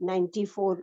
94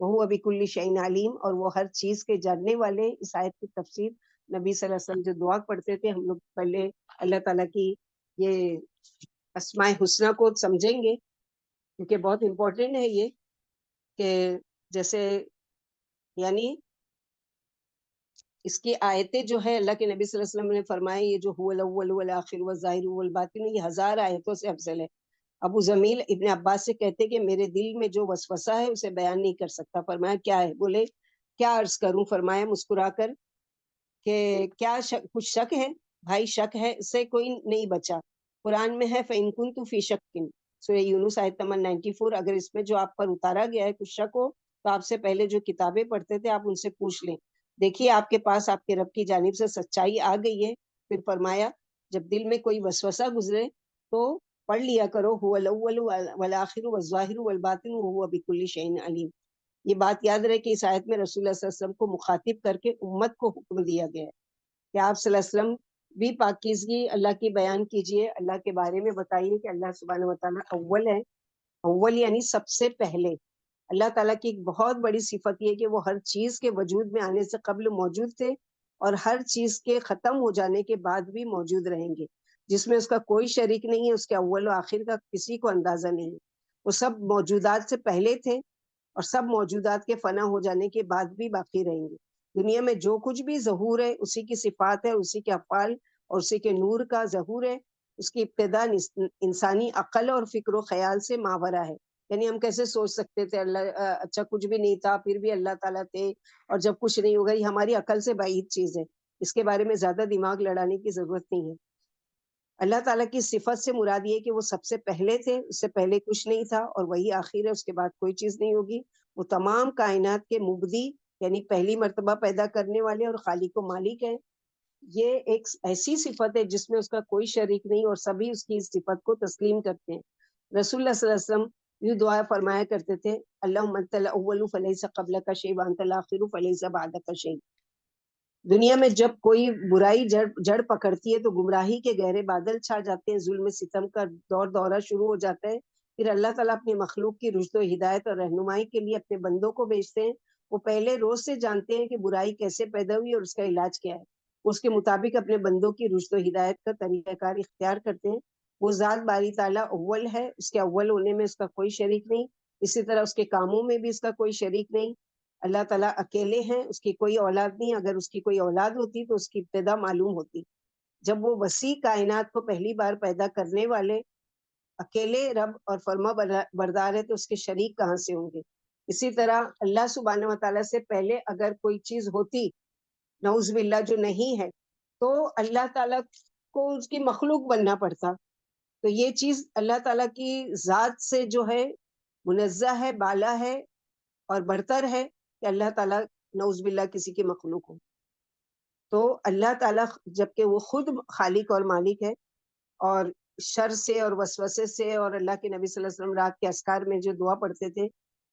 وہ بکل شیء علیم، اور وہ ہر چیز کے جاننے والے۔ اس آیت کی تفسیر نبی صلی اللہ علیہ وسلم جو دعا پڑھتے تھے، ہم لوگ پہلے اللہ تعالیٰ کی یہ اسماء حسنہ کو سمجھیں گے، کیونکہ بہت امپورٹنٹ ہے یہ، کہ جیسے یعنی اس کی آیتیں جو ہے اللہ کے نبی صلی اللہ علیہ وسلم نے فرمایا، یہ جو هو الاول والآخر والظاہر والباطن، یہ 1000 آیتوں سے افضل ہے۔ ابو زمیل ابن عباس سے کہتے کہ میرے دل میں جو وسوسہ ہے اسے بیان نہیں کر سکتا۔ فرمایا کیا ہے؟ بولے کیا عرض کروں؟ فرمایا مسکرا کر کہ کیا کچھ شک ہے؟ بھائی شک ہے، اس سے کوئی نہیں بچا۔ قرآن میں ہے فَإِن كُنتُ فِي شَكٍّ، سورہ یونس آیت نمبر 94، اگر اس میں جو آپ پر اتارا گیا ہے کچھ شک ہو تو آپ سے پہلے جو کتابیں پڑھتے تھے آپ ان سے پوچھ لیں، دیکھیے آپ کے پاس آپ کے رب کی جانب سے سچائی آ گئی ہے۔ پھر فرمایا جب دل میں کوئی وسوسہ گزرے تو پڑھ لیا کرو هو الاول والآخر والظاہر والباطن وهو بكل شيء علیم۔ یہ بات یاد رہے کہ اس آیت میں رسول اللہ صلی اللہ علیہ وسلم کو مخاطب کر کے امت کو حکم دیا گیا ہے کہ آپ صلی اللہ علیہ وسلم بھی پاکیزگی اللہ کی بیان کیجئے، اللہ کے بارے میں بتائیے کہ اللہ سبحانہ وتعالیٰ اول ہے۔ اول یعنی سب سے پہلے۔ اللہ تعالیٰ کی ایک بہت بڑی صفت یہ کہ وہ ہر چیز کے وجود میں آنے سے قبل موجود تھے، اور ہر چیز کے ختم ہو جانے کے بعد بھی موجود رہیں گے، جس میں اس کا کوئی شریک نہیں ہے، اس کے اول و آخر کا کسی کو اندازہ نہیں ہے۔ وہ سب موجودات سے پہلے تھے اور سب موجودات کے فنا ہو جانے کے بعد بھی باقی رہیں گے۔ دنیا میں جو کچھ بھی ظہور ہے اسی کی صفات ہے، اسی کے افعال اور اسی کے نور کا ظہور ہے۔ اس کی ابتدا انسانی عقل اور فکر و خیال سے ماورا ہے۔ یعنی ہم کیسے سوچ سکتے تھے اللہ اچھا کچھ بھی نہیں تھا پھر بھی اللہ تعالیٰ تھے، اور جب کچھ نہیں ہوگا، یہ ہماری عقل سے بعید چیز ہے، اس کے بارے میں زیادہ دماغ لڑانے کی ضرورت نہیں ہے۔ اللہ تعالیٰ کی صفت سے مراد یہ کہ وہ سب سے پہلے تھے، اس سے پہلے کچھ نہیں تھا، اور وہی آخر ہے، اس کے بعد کوئی چیز نہیں ہوگی۔ وہ تمام کائنات کے مبدی یعنی پہلی مرتبہ پیدا کرنے والے اور خالق و مالک ہیں۔ یہ ایک ایسی صفت ہے جس میں اس کا کوئی شریک نہیں، اور سبھی اس کی اس صفت کو تسلیم کرتے ہیں۔ رسول اللہ صلی اللہ علیہ وسلم یہ دعا فرمایا کرتے تھے، اللہم انت الاول فلیس قبلک شیء وانت الآخر فلیس بعدک شیء۔ دنیا میں جب کوئی برائی جڑ پکڑتی ہے تو گمراہی کے گہرے بادل چھا جاتے ہیں، ظلم ستم کا دورہ شروع ہو جاتا ہے۔ پھر اللہ تعالیٰ اپنی مخلوق کی رشد و ہدایت اور رہنمائی کے لیے اپنے بندوں کو بھیجتے ہیں۔ وہ پہلے روز سے جانتے ہیں کہ برائی کیسے پیدا ہوئی اور اس کا علاج کیا ہے، اس کے مطابق اپنے بندوں کی رشد و ہدایت کا طریقہ کار اختیار کرتے ہیں۔ وہ ذات باری تعالیٰ اول ہے، اس کے اول ہونے میں اس کا کوئی شریک نہیں، اسی طرح اس کے کاموں میں بھی اس کا کوئی شریک نہیں۔ اللہ تعالیٰ اکیلے ہیں، اس کی کوئی اولاد نہیں، اگر اس کی کوئی اولاد ہوتی تو اس کی ابتدا معلوم ہوتی۔ جب وہ وسیع کائنات کو پہلی بار پیدا کرنے والے اکیلے رب اور فرما بردار ہے تو اس کے شریک کہاں سے ہوں گے؟ اسی طرح اللہ سبحانہ و تعالیٰ سے پہلے اگر کوئی چیز ہوتی نعوذ باللہ جو نہیں ہے، تو اللہ تعالیٰ کو اس کی مخلوق بننا پڑتا۔ تو یہ چیز اللہ تعالیٰ کی ذات سے جو ہے منزہ ہے، بالا ہے اور برتر ہے کہ اللہ تعالیٰ نعوذ باللہ کسی کی مخلوق ہو۔ تو اللہ تعالیٰ جبکہ وہ خود خالق اور مالک ہے، اور شر سے اور وسوسے سے، اور اللہ کے نبی صلی اللہ علیہ وسلم رات کے اذکار میں جو دعا پڑھتے تھے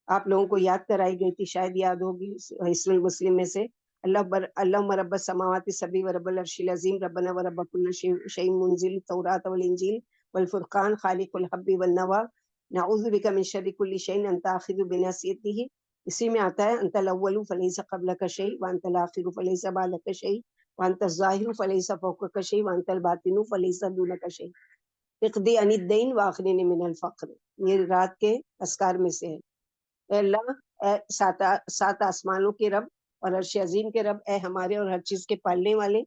آپ لوگوں کو یاد کرائی گئی تھی، شاید یاد ہوگی، حسن المسلم میں سے اللہم رب السماوات السبع ورب العرش العظیم ربنا ورب کل شیء منزل التوراۃ والانجیل والفرقان خالق الحب والنوى نعوذ بک من شر کل شیء انت آخذ بناصیتہ۔ اسی میں آتا ہے انت الاول فلیس قبلک شیء وانت الآخر فلیس بعدک شیء وانت الظاہر فلیس فوقک شیء وانت الباطن فلیس دونک شیء اقضی عن الدین واغننی من الفقر۔ یہ رات کے اذکار میں سے ہے۔ اے اللہ، اے سات آسمانوں کے رب اور عرش عظیم کے رب، اے ہمارے اور ہر چیز کے پالنے والے،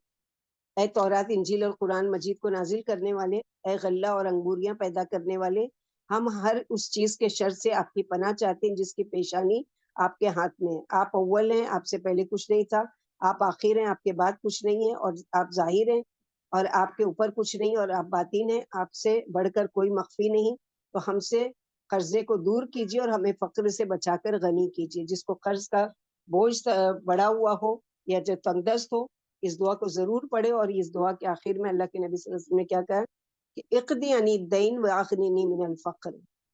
اے تورات انجیل اور قرآن مجید کو نازل کرنے والے، اے غلہ اور انگوریاں پیدا کرنے والے، ہم ہر اس چیز کے شر سے آپ کی پناہ چاہتے ہیں جس کی پیشانی آپ کے ہاتھ میں ہے۔ آپ اول ہیں، آپ سے پہلے کچھ نہیں تھا، آپ آخر ہیں، آپ کے بعد کچھ نہیں ہے، اور آپ ظاہر ہیں اور آپ کے اوپر کچھ نہیں، اور آپ باطن ہیں، آپ سے بڑھ کر کوئی مخفی نہیں۔ تو ہم سے قرضے کو دور کیجیے اور ہمیں فقر سے بچا کر غنی کیجیے۔ جس کو قرض کا بوجھ بڑا ہوا ہو یا جو تنگ دست ہو، اس دعا کو ضرور پڑھے۔ اور اس دعا کے آخر میں اللہ کے نبی صلی اللہ علیہ وسلم نے کیا کہا کہ اقضی عن الدین واغننی من الفقر،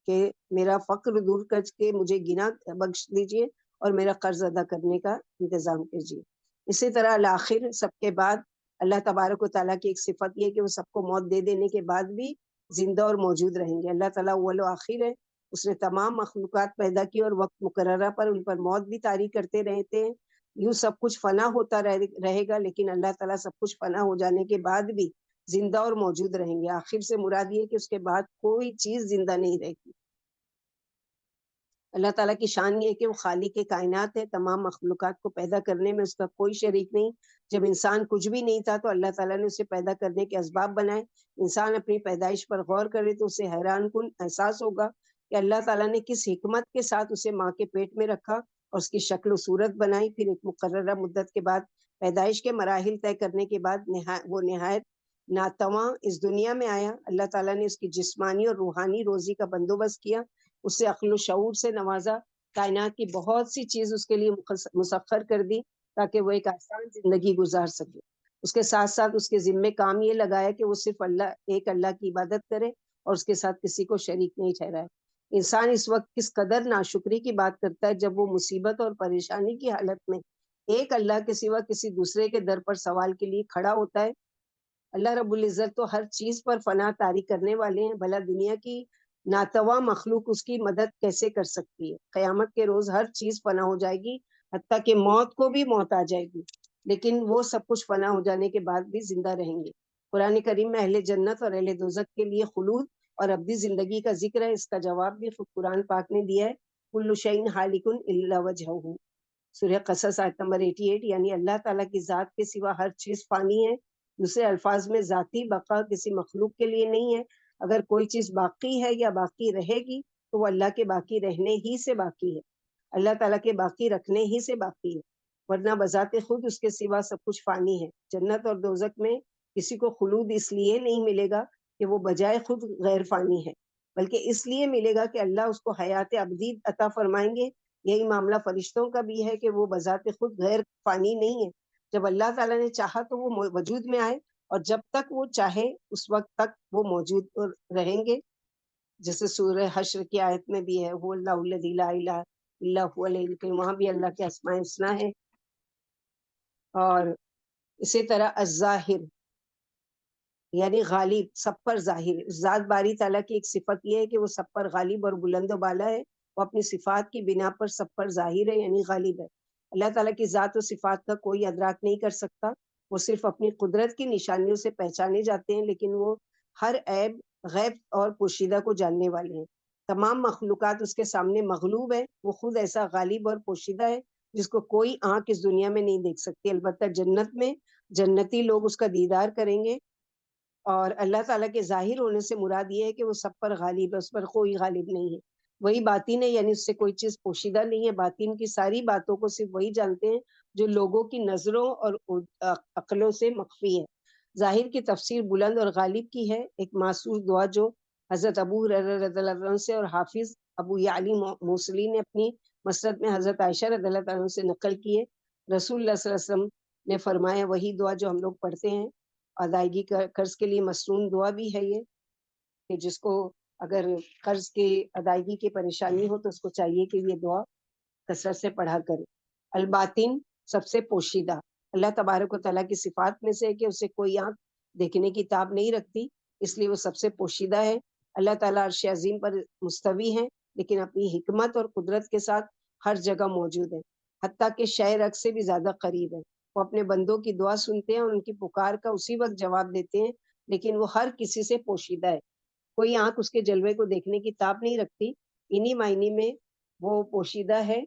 کہ میرا فقر دور کر کے مجھے گنا بخش دیجیے اور میرا قرض ادا کرنے کا انتظام کیجیے۔ اسی طرح الآخر، سب کے بعد، اللہ تبارک و تعالیٰ کی ایک صفت یہ کہ وہ سب کو موت دے دینے کے بعد بھی زندہ اور موجود رہیں گے۔ اللہ تعالیٰ اول و آخر ہے، اس نے تمام مخلوقات پیدا کی اور وقت مقررہ پر ان پر موت بھی طاری کرتے رہتے ہیں. یوں سب کچھ فنا ہوتا رہے گا، لیکن اللہ تعالیٰ سب کچھ فنا ہو جانے کے بعد بھی زندہ اور موجود رہیں گے. آخر سے مراد یہ کہ اس کے بعد کوئی چیز زندہ نہیں رہے گی. اللہ تعالیٰ کی شان یہ ہے کہ وہ خالق کائنات ہے. تمام مخلوقات کو پیدا کرنے میں اس کا کوئی شریک نہیں. جب انسان کچھ بھی نہیں تھا تو اللہ تعالیٰ نے اسے پیدا کرنے کے اسباب بنائے. انسان اپنی پیدائش پر غور کرے تو اسے حیران کن احساس ہوگا کہ اللہ تعالیٰ نے کس حکمت کے ساتھ اسے ماں کے پیٹ میں رکھا اور اس کی شکل و صورت بنائی. پھر ایک مقررہ مدت کے بعد پیدائش کے مراحل طے کرنے کے بعد وہ نہایت ناتواں اس دنیا میں آیا. اللہ تعالیٰ نے اس کی جسمانی اور روحانی روزی کا بندوبست کیا، اسے عقل و شعور سے نوازا، کائنات کی بہت سی چیز اس کے لیے مسخر کر دی تاکہ وہ ایک آسان زندگی گزار سکے. اس کے ساتھ ساتھ اس کے ذمے کام یہ لگایا کہ وہ صرف ایک اللہ کی عبادت کرے اور اس کے ساتھ کسی کو شریک نہیں ٹھہرائے. انسان اس وقت کس قدر ناشکری کی بات کرتا ہے جب وہ مصیبت اور پریشانی کی حالت میں ایک اللہ کے سوا کسی دوسرے کے در پر سوال کے لیے کھڑا ہوتا ہے. اللہ رب العزت تو ہر چیز پر فنا طاری کرنے والے ہیں، بھلا دنیا کی ناتواں مخلوق اس کی مدد کیسے کر سکتی ہے؟ قیامت کے روز ہر چیز فنا ہو جائے گی، حتیٰ کہ موت کو بھی موت آ جائے گی، لیکن وہ سب کچھ فنا ہو جانے کے بعد بھی زندہ رہیں گے. قرآن کریم میں اہل جنت اور اہل دوزخ کے لیے خلود اور ابدی زندگی کا ذکر ہے. اس کا جواب بھی خود قرآن پاک نے دیا ہے. کل شیء ہالک الا وجہہ، سورہ قصص آیت نمبر 88. یعنی اللہ تعالیٰ کی ذات کے سوا ہر چیز فانی ہے. دوسرے الفاظ میں ذاتی بقا کسی مخلوق کے لیے نہیں ہے. اگر کوئی چیز باقی ہے یا باقی رہے گی تو وہ اللہ کے باقی رہنے ہی سے باقی ہے، اللہ تعالیٰ کے باقی رکھنے ہی سے باقی ہے، ورنہ بذات خود اس کے سوا سب کچھ فانی ہے. جنت اور دوزخ میں کسی کو خلود اس لیے نہیں ملے گا کہ وہ بجائے خود غیر فانی ہے، بلکہ اس لیے ملے گا کہ اللہ اس کو حیات ابدی عطا فرمائیں گے. یہی معاملہ فرشتوں کا بھی ہے کہ وہ بذات خود غیر فانی نہیں ہے. جب اللہ تعالیٰ نے چاہا تو وہ وجود میں آئے، اور جب تک وہ چاہے اس وقت تک وہ موجود رہیں گے. جیسے سورہ حشر کی آیت میں بھی ہے وہ اللہ الذی لا الہ الا هو الحی القیوم، وہاں بھی اللہ کے اسماء الحسنی ہے. اور اسی طرح الظاہر یعنی غالب، سب پر ظاہر. ذات باری تعالیٰ کی ایک صفت یہ ہے کہ وہ سب پر غالب اور بلند و بالا ہے. وہ اپنی صفات کی بنا پر سب پر ظاہر ہے یعنی غالب ہے. اللہ تعالیٰ کی ذات و صفات کا کوئی ادراک نہیں کر سکتا. وہ صرف اپنی قدرت کی نشانیوں سے پہچانے جاتے ہیں، لیکن وہ ہر عیب، غیب اور پوشیدہ کو جاننے والے ہیں. تمام مخلوقات اس کے سامنے مغلوب ہے. وہ خود ایسا غالب اور پوشیدہ ہے جس کو کوئی آنکھ اس دنیا میں نہیں دیکھ سکتی. البتہ جنت میں جنتی لوگ اس کا دیدار کریں گے. اور اللہ تعالیٰ کے ظاہر ہونے سے مراد یہ ہے کہ وہ سب پر غالب ہے، اس پر کوئی غالب نہیں ہے. وہی باطن ہے، یعنی اس سے کوئی چیز پوشیدہ نہیں ہے. باطن کی ساری باتوں کو صرف وہی جانتے ہیں جو لوگوں کی نظروں اور عقلوں سے مخفی ہے. ظاہر کی تفسیر بلند اور غالب کی ہے. ایک معصور دعا جو حضرت ابو ہریرہ رضی اللہ عنہ سے اور حافظ ابو یعلی موصلی نے اپنی مسند میں حضرت عائشہ رضی اللہ عنہ سے نقل کی ہے. رسول اللہ صلی اللہ علیہ وسلم نے فرمایا وہی دعا جو ہم لوگ پڑھتے ہیں، ادائیگی قرض کے لیے مسنون دعا بھی ہے یہ، کہ جس کو اگر قرض کی ادائیگی کی پریشانی ہو تو اس کو چاہیے کہ یہ دعا کثرت سے پڑھا کرے. الباطن، سب سے پوشیدہ. اللہ تبارک و تعالیٰ کی صفات میں سے ہے کہ اسے کوئی آنکھ دیکھنے کی تاب نہیں رکھتی، اس لیے وہ سب سے پوشیدہ ہے. اللہ تعالیٰ عرش عظیم پر مستوی ہے، لیکن اپنی حکمت اور قدرت کے ساتھ ہر جگہ موجود ہے، حتیٰ کہ شے رگ سے بھی زیادہ قریب ہے. وہ اپنے بندوں کی دعا سنتے ہیں اور ان کی پکار کا اسی وقت جواب دیتے ہیں، لیکن وہ ہر کسی سے پوشیدہ ہے. کوئی آنکھ اس کے جلوے کو دیکھنے کی تاب نہیں رکھتی. انہی معنی میں وہ پوشیدہ ہے،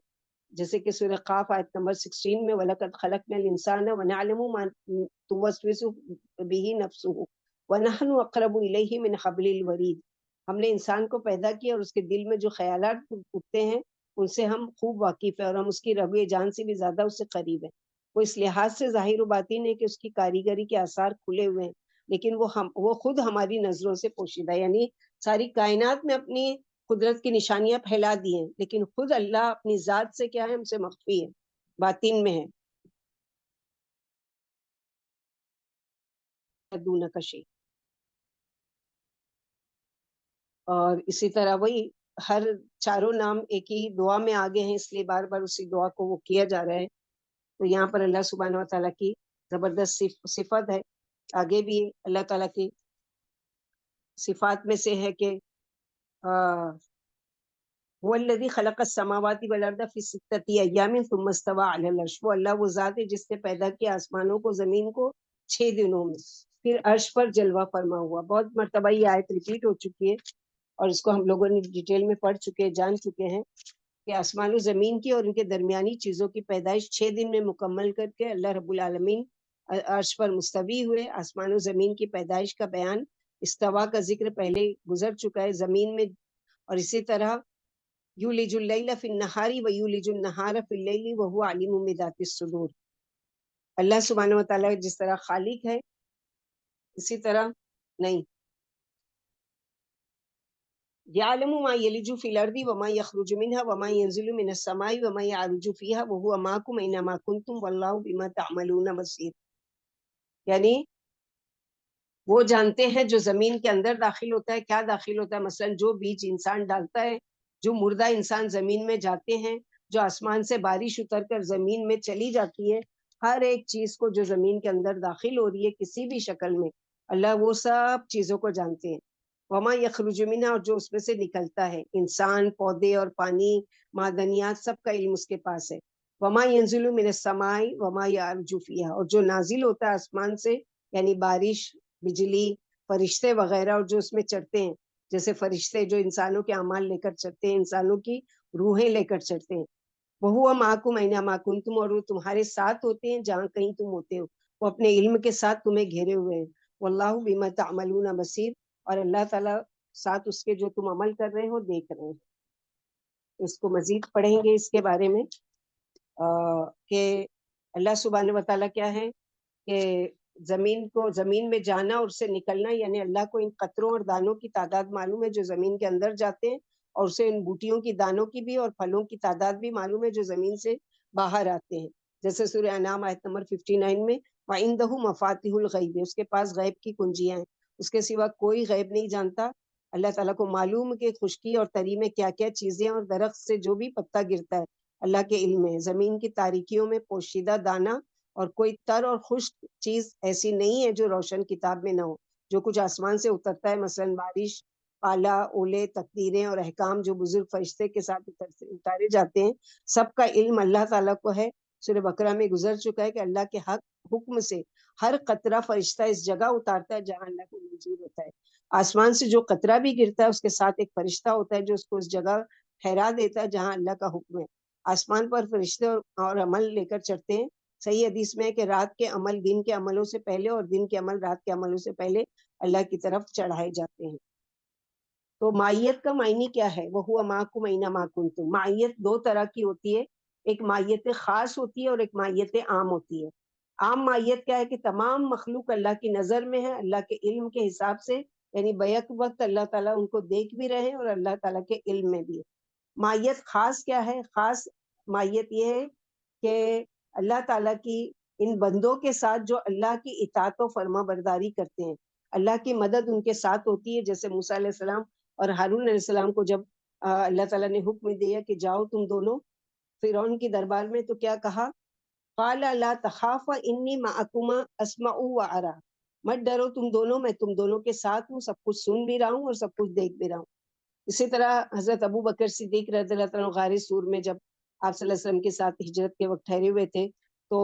جیسے کہ سورہ قاف آیت نمبر 16 میں وَلَقَدْ خَلَقْنَا الْإِنسَانَ وَنَعْلَمُ مَا تُوَسْوِسُ بِهِ نَفْسُهُ وَنَحْنُ أَقْرَبُ إِلَيْهِ مِنْ حَبْلِ الْوَرِيدِ. ہم نے انسان کو پیدا کیا اور اس کے دل میں جو خیالات اٹھتے ہیں ان سے ہم خوب واقف ہیں، اور ہم اس کی رگِ جان سے بھی زیادہ اس سے قریب ہیں. وہ اس لحاظ سے ظاہر و باطن ہے کہ اس کی کاریگری کے آثار کھلے ہوئے ہیں، لیکن وہ خود ہماری نظروں سے پوشیدہ ہے. یعنی ساری کائنات میں اپنی قدرت کی نشانیاں پھیلا دی ہیں، لیکن خود اللہ اپنی ذات سے کیا ہے، ہم سے مخفی ہے، باطن میں ہے. دون کشی. اور اسی طرح وہی ہر چاروں نام ایک ہی دعا میں آگے ہیں، اس لیے بار بار اسی دعا کو وہ کیا جا رہا ہے. تو یہاں پر اللہ سبحانہ و تعالیٰ کی زبردست صفت ہے. آگے بھی اللہ تعالیٰ کی صفات میں سے ہے کہ والذی خلق السماوات والارض فی ستۃ ایام ثم استوى علی العرش، وہ اللہ وہ ذات ہے جس نے پیدا کیا آسمانوں کو زمین کو 6 دنوں میں، پھر عرش پر جلوہ فرما ہوا۔ بہت مرتبہ یہ آیت ریپیٹ ہو چکی ہے اور اس کو ہم لوگوں نے ڈیٹیل میں پڑھ چکے جان چکے ہیں کہ آسمان و زمین کی اور ان کے درمیانی چیزوں کی پیدائش 6 دن میں مکمل کر کے اللہ رب العالمین عرش پر مستوی ہوئے۔ آسمان و زمین کی پیدائش کا بیان، استوا کا ذکر پہلے گزر چکا ہے زمین میں، اور اسی طرح یولج اللیل فی النہار ویولج النہار فی اللیل وہو علیم بذات الصدور۔ اللہ سبحانہ و تعالیٰ جس طرح خالق ہے اسی طرح نہیں، یعلم ما یلج فی الارض وما یخرج منها وما ینزل من السماء وما یعرج فیها وهو معکم اینما کنتم واللہ بما تعملون بصیر، یعنی وہ جانتے ہیں جو زمین کے اندر داخل ہوتا ہے، کیا داخل ہوتا ہے، مثلا جو بیج انسان ڈالتا ہے، جو مردہ انسان زمین میں جاتے ہیں، جو آسمان سے بارش اتر کر زمین میں چلی جاتی ہے، ہر ایک چیز کو جو زمین کے اندر داخل ہو رہی ہے کسی بھی شکل میں، اللہ وہ سب چیزوں کو جانتے ہیں۔ وما یخرج منها، اور جو اس میں سے نکلتا ہے، انسان، پودے اور پانی، معدنیات، سب کا علم اس کے پاس ہے۔ وما ينزل من السماء وما يعرج فيها، اور جو نازل ہوتا ہے آسمان سے یعنی بارش، بجلی، فرشتے وغیرہ، اور جو اس میں چڑھتے ہیں، جیسے فرشتے جو انسانوں کے اعمال لے کر چڑھتے ہیں، انسانوں کی روحیں لے کر چڑھتے ہیں۔ وَهُوَ مَعَكُمْ أَيْنَمَا كُنتُمْ، اور وہ تمہارے ساتھ ہوتے ہیں جہاں کہیں تم ہوتے ہو، وہ اپنے علم کے ساتھ تمہیں گھیرے ہوئے ہیں۔ وَاللَّهُ بِمَا تَعْمَلُونَ بَصِيرٌ، اور اللہ تعالیٰ ساتھ اس کے جو تم عمل کر رہے ہو دیکھ رہے ہیں۔ اس کو مزید پڑھیں گے اس کے بارے میں کہ اللہ سبحانہ وتعالیٰ کیا ہے کہ زمین میں جانا اور اس سے نکلنا، یعنی اللہ کو ان قطروں اور دانوں کی تعداد معلوم ہے جو زمین کے اندر جاتے ہیں، اور اسے ان بوٹیوں کی دانوں کی بھی اور پھلوں کی تعداد بھی معلوم ہے جو زمین سے باہر آتے ہیں، جیسے سورہ انعام آیت نمبر 59 میں وَعِندَهُ مَفَاتِحُ الْغَیْبِ، اس کے پاس غیب کی کنجیاں ہیں، اس کے سوا کوئی غیب نہیں جانتا۔ اللہ تعالیٰ کو معلوم کہ خشکی اور تری میں کیا کیا چیزیں، اور درخت سے جو بھی پتا گرتا ہے اللہ کے علم ہے، زمین کی تاریکیوں میں پوشیدہ دانہ اور کوئی تر اور خشک چیز ایسی نہیں ہے جو روشن کتاب میں نہ ہو۔ جو کچھ آسمان سے اترتا ہے، مثلا بارش، پالا، اولے، تقدیریں اور احکام جو بزرگ فرشتے کے ساتھ اتارے جاتے ہیں، سب کا علم اللہ تعالیٰ کو ہے۔ سورہ بقرہ میں گزر چکا ہے کہ اللہ کے حکم سے ہر قطرہ فرشتہ اس جگہ اتارتا ہے جہاں اللہ کو منظور ہوتا ہے۔ آسمان سے جو قطرہ بھی گرتا ہے اس کے ساتھ ایک فرشتہ ہوتا ہے جو اس کو اس جگہ ٹھہرا دیتا ہے جہاں اللہ کا حکم ہے۔ آسمان پر فرشتے اور عمل لے کر چڑھتے ہیں۔ صحیح حدیث میں ہے کہ رات کے عمل دن کے عملوں سے پہلے اور دن کے عمل رات کے عملوں سے پہلے اللہ کی طرف چڑھائے جاتے ہیں۔ تو معیت کا معنی کیا ہے؟ وَهُوَ مَعَكُمْ أَيْنَمَا كُنتُمْ۔ معیت دو طرح کی ہوتی ہے، ایک معیت خاص ہوتی ہے اور ایک معیت عام ہوتی ہے۔ عام معیت کیا ہے کہ تمام مخلوق اللہ کی نظر میں ہے، اللہ کے علم کے حساب سے، یعنی بیک وقت اللہ تعالیٰ ان کو دیکھ بھی رہے ہیں اور اللہ تعالیٰ کے علم میں بھی ہے۔ معیت خاص کیا ہے؟ خاص معیت یہ ہے کہ اللہ تعالیٰ کی ان بندوں کے ساتھ جو اللہ کی اطاعت و فرما برداری کرتے ہیں، اللہ کی مدد ان کے ساتھ ہوتی ہے۔ جیسے موسیٰ علیہ السلام اور ہارون علیہ السلام کو جب اللہ تعالیٰ نے حکم دیا کہ جاؤ تم دونوں فرعون کی دربار میں، تو کیا کہا؟ قال لا تخافا انی معکما اسمع وارا، مت ڈرو تم دونوں، میں تم دونوں کے ساتھ ہوں، سب کچھ سن بھی رہا ہوں اور سب کچھ دیکھ بھی رہا ہوں۔ اسی طرح حضرت ابو بکر صدیق رضی اللہ عنہ غار سور میں جب آپ صلی اللہ علیہ وسلم کے ساتھ ہجرت کے وقت ٹھہرے ہوئے تھے، تو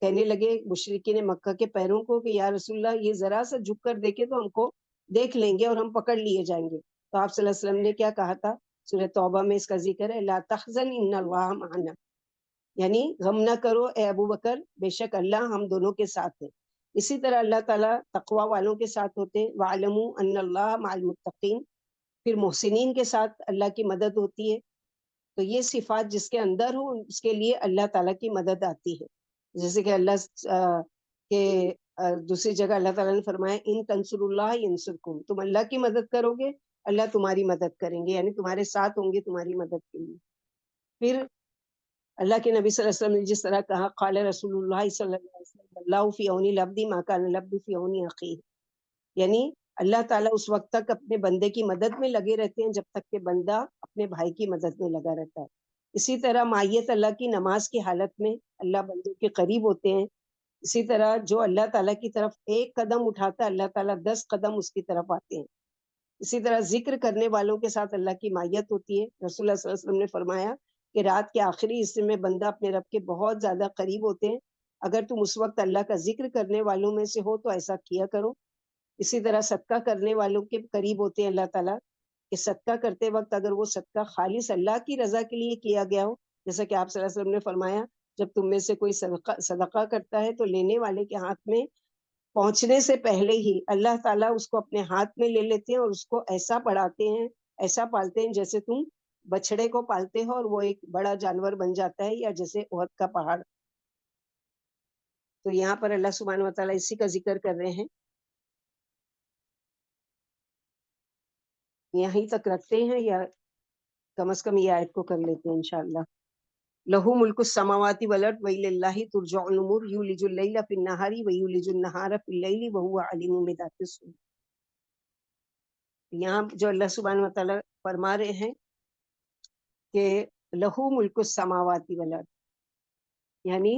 کہنے لگے مشرکین مکہ کے پیروں کو کہ یا رسول اللہ یہ ذرا سا جھک کر دیکھے تو ہم کو دیکھ لیں گے اور ہم پکڑ لیے جائیں گے۔ تو آپ صلی اللہ علیہ وسلم نے کیا کہا تھا؟ سورہ توبہ میں اس کا ذکر ہے، لا تحزن ان اللہ معنا، یعنی غم نہ کرو اے ابو بکر، بے شک اللہ ہم دونوں کے ساتھ ہے۔ اسی طرح اللہ تعالیٰ تقوی والوں کے ساتھ ہوتے ہیں، وَاعْلَمُوا أَنَّ اللَّهَ مَعَ الْمُتَّقِينَ، پھر محسنین کے ساتھ اللہ کی مدد ہوتی ہے۔ تو یہ صفات جس کے اندر ہو اس کے لیے اللہ تعالیٰ کی مدد آتی ہے۔ جیسے کہ اللہ کے دوسری جگہ اللہ تعالیٰ نے فرمایا ان تنصروا اللہ ینصرکم، تم اللہ کی مدد کرو گے اللہ تمہاری مدد کریں گے، یعنی تمہارے ساتھ ہوں گے تمہاری مدد کے لیے۔ پھر اللہ کے نبی صلی اللہ علیہ وسلم نے جس طرح کہا، قال رسول اللہ صلی اللہ علیہ وسلم اللہ فی عون العبد ما کان العبد فی عون اخیہ، یعنی اللہ تعالیٰ اس وقت تک اپنے بندے کی مدد میں لگے رہتے ہیں جب تک کہ بندہ اپنے بھائی کی مدد میں لگا رہتا ہے۔ اسی طرح معیت اللہ کی نماز کی حالت میں اللہ بندوں کے قریب ہوتے ہیں۔ اسی طرح جو اللہ تعالیٰ کی طرف ایک قدم اٹھاتا ہے اللہ تعالیٰ 10 قدم اس کی طرف آتے ہیں۔ اسی طرح ذکر کرنے والوں کے ساتھ اللہ کی مائیت ہوتی ہے. رسول اللہ صلی اللہ علیہ وسلم نے فرمایا کہ رات کے آخری حصے میں بندہ اپنے رب کے بہت زیادہ قریب ہوتے ہیں. اگر تم اس وقت اللہ کا ذکر کرنے والوں میں سے ہو تو ایسا کیا کرو. اسی طرح صدقہ کرنے والوں کے قریب ہوتے ہیں اللہ تعالیٰ، کہ صدقہ کرتے وقت اگر وہ صدقہ خالص اللہ کی رضا کے لیے کیا گیا ہو، جیسا کہ آپ صلی اللہ علیہ وسلم نے فرمایا جب تم میں سے کوئی صدقہ کرتا ہے تو لینے والے کے ہاتھ میں پہنچنے سے پہلے ہی اللہ تعالیٰ اس کو اپنے ہاتھ میں لے لیتے ہیں اور اس کو ایسا بڑھاتے ہیں، ایسا پالتے ہیں جیسے تم بچڑے کو پالتے ہو اور وہ ایک بڑا جانور بن جاتا ہے، یا جیسے احد کا پہاڑ. تو یہاں پر اللہ سبحانہ و تعالیٰ اسی کا ذکر کر رہے ہیں. یہیں تک رکھتے ہیں یا کم از کم یہ آیت کو کر لیتے ہیں انشاءاللہ. لہو ملک السماوات والارض وإلى الله ترجع الامور یولج اللیل فی النہار ویولج النہار فی اللیل وهو علیم بذات الصدور. یہاں جو اللہ سبحانہ و تعالیٰ فرما رہے ہیں کہ لہو ملک السماوات والارض، یعنی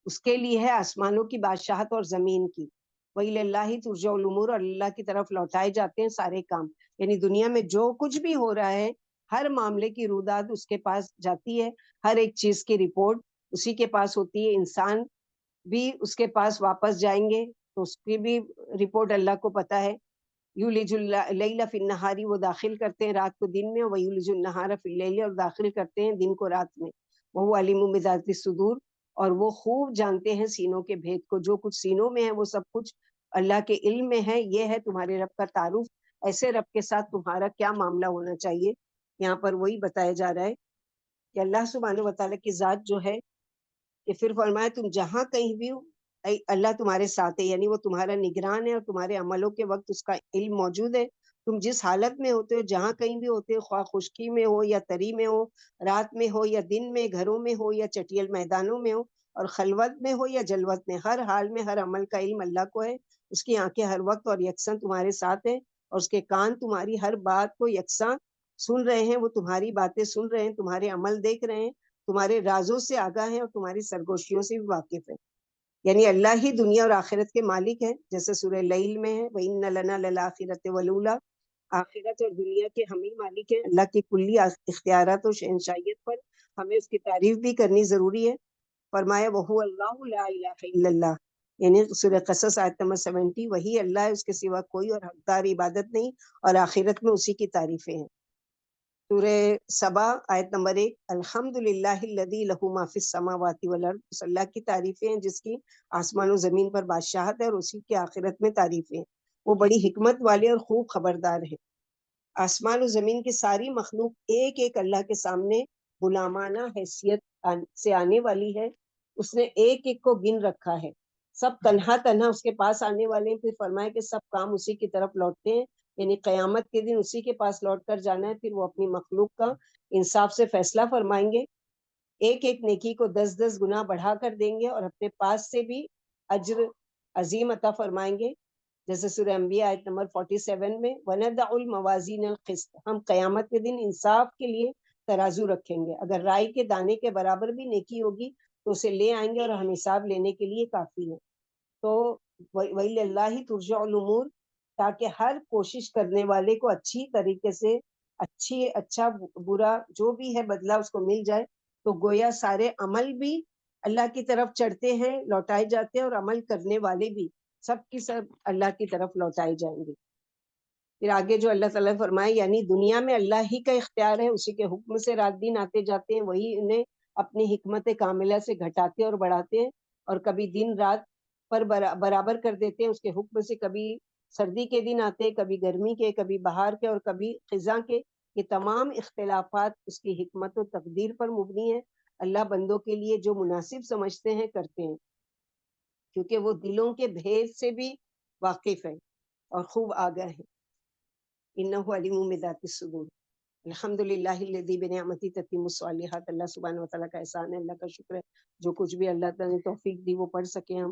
اس کے لیے ہے آسمانوں کی بادشاہت اور زمین کی. وإلى الله ترجع الامور، اور اللہ کی طرف لوٹائے جاتے ہیں سارے کام. یعنی دنیا میں جو کچھ بھی ہو رہا ہے ہر معاملے کی روداد اس کے پاس جاتی ہے، ہر ایک چیز کی رپورٹ اسی کے پاس ہوتی ہے. انسان بھی اس کے پاس واپس جائیں گے تو اس کی بھی رپورٹ اللہ کو پتہ ہے. یولج اللیل فی النہار، وہ داخل کرتے ہیں رات کو دن میں، ویولج النہار فی اللیل، اور داخل کرتے ہیں دن کو رات میں. وہ علیم بذات الصدور، اور وہ خوب جانتے ہیں سینوں کے بھید کو. جو کچھ سینوں میں ہے وہ سب کچھ اللہ کے علم میں ہے. یہ ہے تمہارے رب کا تعارف، ایسے رب کے ساتھ تمہارا کیا معاملہ ہونا چاہیے. یہاں پر وہی بتایا جا رہا ہے کہ اللہ سبحانہ و تعالیٰ کی ذات جو ہے، کہ پھر فرمایا تم جہاں کہیں بھی ہو اللہ تمہارے ساتھ ہے، یعنی وہ تمہارا نگران ہے اور تمہارے عملوں کے وقت اس کا علم موجود ہے. تم جس حالت میں ہوتے ہو، جہاں کہیں بھی ہوتے ہو، خواہ خشکی میں ہو یا تری میں ہو، رات میں ہو یا دن میں، گھروں میں ہو یا چٹیل میدانوں میں ہو، اور خلوت میں ہو یا جلوت میں، ہر حال میں ہر عمل کا علم اللہ کو ہے. اس کی آنکھیں ہر وقت اور یکساں تمہارے ساتھ ہیں، اور اس کے کان تمہاری ہر بات کو یکساں سن رہے ہیں. وہ تمہاری باتیں سن رہے ہیں، تمہارے عمل دیکھ رہے ہیں، تمہارے رازوں سے آگاہ ہیں اور تمہاری سرگوشیوں سے بھی واقف ہے. یعنی اللہ ہی دنیا اور آخرت کے مالک ہیں، جیسے سورہ لیل میں ہے وَإِنَّ لَنَا لَلْآخِرَةَ وَالْأُولَىٰ، آخرت اور دنیا کے ہم ہی مالک ہیں. اللہ کی کلی اختیارات و شہنشائیت پر ہمیں اس کی تعریف بھی کرنی ضروری ہے. فرمایا وَهُوَ اللَّهُ لَا إِلَٰهَ إِلَّا اللَّهُ، یعنی سورہ قصص آیت نمبر 70، وہی اللہ ہے، اس کے سوا کوئی اور حقدار عبادت نہیں، اور آخرت میں اسی کی تعریفیں ہیں. سورہ سبا آیت نمبر 1، الحمدللہ الذی لہ ما فی السماوات والارض، اس اللہ کی تعریفیں ہیں جس کی آسمان و زمین پر بادشاہت ہے اور اسی کی آخرت میں تعریفیں ہیں. وہ بڑی حکمت والے اور خوب خبردار ہے. آسمان و زمین کی ساری مخلوق ایک ایک اللہ کے سامنے غلامانہ حیثیت سے آنے والی ہے. اس نے ایک ایک کو گن رکھا ہے، سب تنہا تنہا اس کے پاس آنے والے ہیں. پھر فرمایا کہ سب کام اسی کی طرف لوٹتے ہیں، یعنی قیامت کے دن اسی کے پاس لوٹ کر جانا ہے. پھر وہ اپنی مخلوق کا انصاف سے فیصلہ فرمائیں گے، ایک ایک نیکی کو 10 گنا بڑھا کر دیں گے، اور اپنے پاس سے بھی اجر عظیم عطا فرمائیں گے. جیسے سورہ انبیاء آیت نمبر 47 میں وَنَضَعُ الْمَوَازِينَ الْقِسْطَ، ہم قیامت کے دن انصاف کے لیے ترازو رکھیں گے. اگر رائی کے دانے کے برابر بھی نیکی ہوگی تو اسے لے آئیں گے، اور ہم حساب لینے کے لیے کافی ہے. تو وَإِلَى اللَّهِ تُرْجَعُ الْأُمُورُ، تاکہ ہر کوشش کرنے والے کو اچھی طریقے سے اچھا برا جو بھی ہے بدلہ اس کو مل جائے. تو گویا سارے عمل بھی اللہ کی طرف چڑھتے ہیں، لوٹائے جاتے ہیں، اور عمل کرنے والے بھی سب کی سب اللہ کی طرف لوٹائے جائیں گے. پھر آگے جو اللہ تعالیٰ فرمائے، یعنی دنیا میں اللہ ہی کا اختیار ہے، اسی کے حکم سے رات دن آتے جاتے ہیں، وہی انہیں اپنی حکمت کاملہ سے گھٹاتے اور بڑھاتے ہیں، اور کبھی دن رات پر برابر کر دیتے ہیں اس کے حکم سے. کبھی سردی کے دن آتے، کبھی گرمی کے، کبھی بہار کے، اور کبھی خزاں کے. یہ تمام اختلافات اس کی حکمت و تقدیر پر مبنی ہے. اللہ بندوں کے لیے جو مناسب سمجھتے ہیں کرتے ہیں، کیونکہ وہ دلوں کے بھید سے بھی واقف ہے اور خوب آگاہ ہے. انہ علیم بذات الصدور. الحمدللہ الذی بنعمتہ تتم الصالحات. اللہ سبحانہ و تعالیٰ کا احسان ہے، اللہ کا شکر ہے جو کچھ بھی اللہ تعالیٰ نے توفیق دی وہ پڑھ سکے ہم.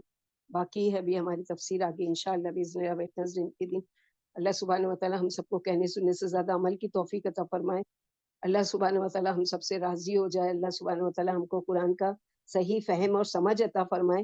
باقی ہے بھی ہماری تفسیر آگے انشاءاللہ باذن اللہ ویڈنسڈے کے دن. اللہ سبحانہ و تعالیٰ ہم سب کو کہنے سننے سے زیادہ عمل کی توفیق عطا فرمائے. اللہ سبحانہ و تعالیٰ ہم سب سے راضی ہو جائے. اللہ سبحانہ و تعالیٰ ہم کو قرآن کا صحیح فہم اور سمجھ عطا فرمائے.